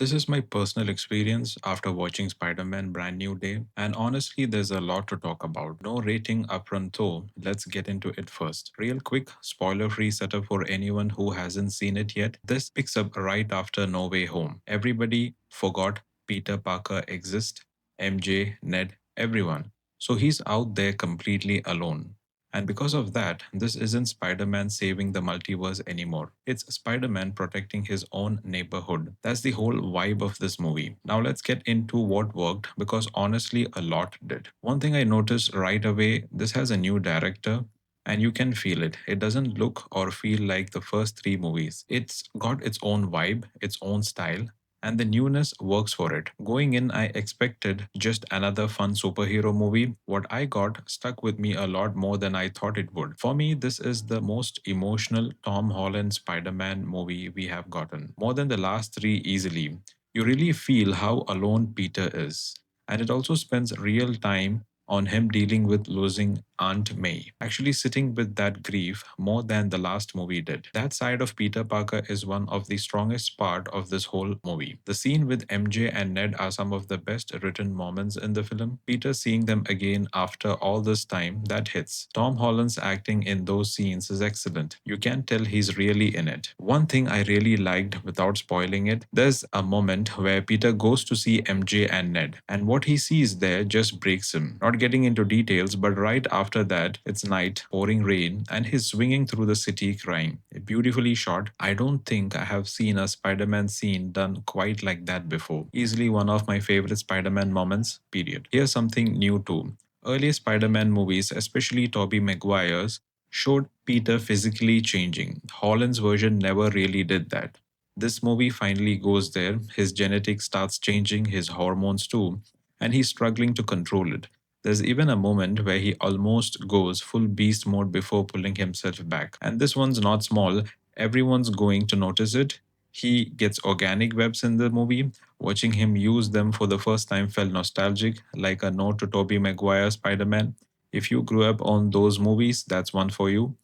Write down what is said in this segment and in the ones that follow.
This is my personal experience after watching Spider-Man Brand New Day, and honestly, there's a lot to talk about. No rating upfront though, let's get into it first. Real quick, spoiler-free setup for anyone who hasn't seen it yet. This picks up right after No Way Home. Everybody forgot Peter Parker exists, MJ, Ned, everyone. So he's out there completely alone. And because of that, this isn't Spider Man saving the multiverse anymore. It's Spider Man protecting his own neighborhood. That's the whole vibe of this movie. Now let's get into what worked because honestly, a lot did. One thing I noticed right away, this has a new director. And you can feel it. It doesn't look or feel like the first three movies. It's got its own vibe, its own style, and the newness works for it. Going in, I expected just another fun superhero movie. What I got stuck with me a lot more than I thought it would. For me, this is the most emotional Tom Holland Spider-Man movie we have gotten. More than the last three easily. You really feel how alone Peter is. And it also spends real time on him dealing with losing Aunt May, actually sitting with that grief more than the last movie did. That side of Peter Parker is one of the strongest part of this whole movie. The scene with MJ and Ned are some of the best written moments in the film. Peter seeing them again after all this time, that hits. Tom Holland's acting in those scenes is excellent. You can tell he's really in it. One thing I really liked without spoiling it, there's a moment where Peter goes to see MJ and Ned, and what he sees there just breaks him. Not getting into details, but right after that, it's night, pouring rain, and he's swinging through the city crying. Beautifully shot. I don't think I have seen a Spider Man scene done quite like that before. Easily one of my favorite Spider Man moments, period. Here's something new too. Earlier Spider Man movies, especially Tobey Maguire's, showed Peter physically changing. Holland's version never really did that. This movie finally goes there. His genetics starts changing, his hormones too, and he's struggling to control it. There's even a moment where he almost goes full beast mode before pulling himself back. And this one's not small, everyone's going to notice it. He gets organic webs in the movie. Watching him use them for the first time felt nostalgic, like a note to Tobey Maguire Spider Man. If you grew up on those movies, that's one for you.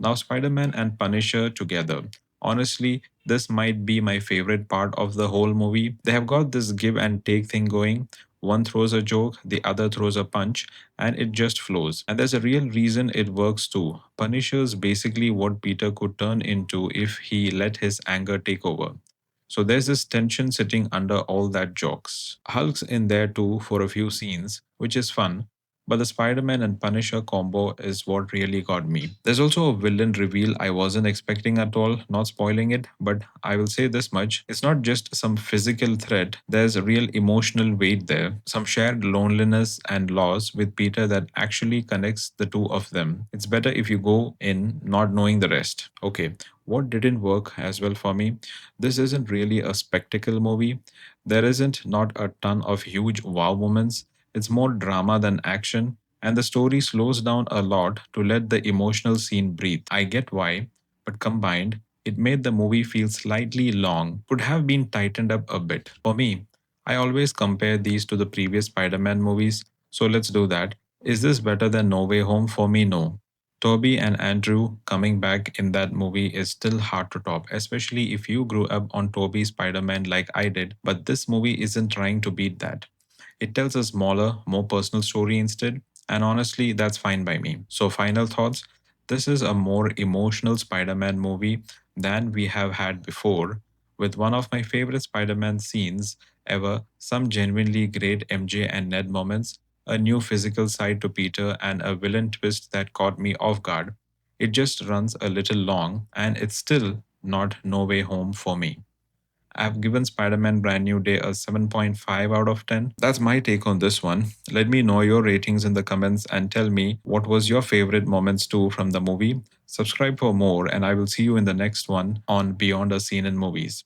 Now, Spider Man and Punisher together. Honestly, this might be my favorite part of the whole movie. They have got this give and take thing going. One throws a joke, the other throws a punch, and it just flows. And there's a real reason it works too. Punisher's basically what Peter could turn into if he let his anger take over. So there's this tension sitting under all that jokes. Hulk's in there too for a few scenes, which is fun, but the Spider Man and Punisher combo is what really got me. There's also a villain reveal I wasn't expecting at all, not spoiling it, but I will say this much. It's not just some physical threat, there's a real emotional weight there, some shared loneliness and loss with Peter that actually connects the two of them. It's better if you go in not knowing the rest. Okay, what didn't work as well for me? This isn't really a spectacle movie. There isn't not a ton of huge wow moments. It's more drama than action, and the story slows down a lot to let the emotional scene breathe. I get why, but combined, it made the movie feel slightly long, could have been tightened up a bit. For me, I always compare these to the previous Spider Man movies, so let's do that. Is this better than No Way Home? For me, no. Toby and Andrew coming back in that movie is still hard to top, especially if you grew up on Toby's Spider Man like I did, but this movie isn't trying to beat that. It tells a smaller, more personal story instead, and honestly, that's fine by me. So, final thoughts, this is a more emotional Spider Man movie than we have had before, with one of my favorite Spider Man scenes ever, some genuinely great MJ and Ned moments, a new physical side to Peter, and a villain twist that caught me off guard. It just runs a little long, and it's still not No Way Home for me. I've given Spider Man Brand New Day a 7.5 out of 10. That's my take on this one. Let me know your ratings in the comments and tell me what was your favorite moments too from the movie. Subscribe for more, and I will see you in the next one on Beyond a Scene in Movies.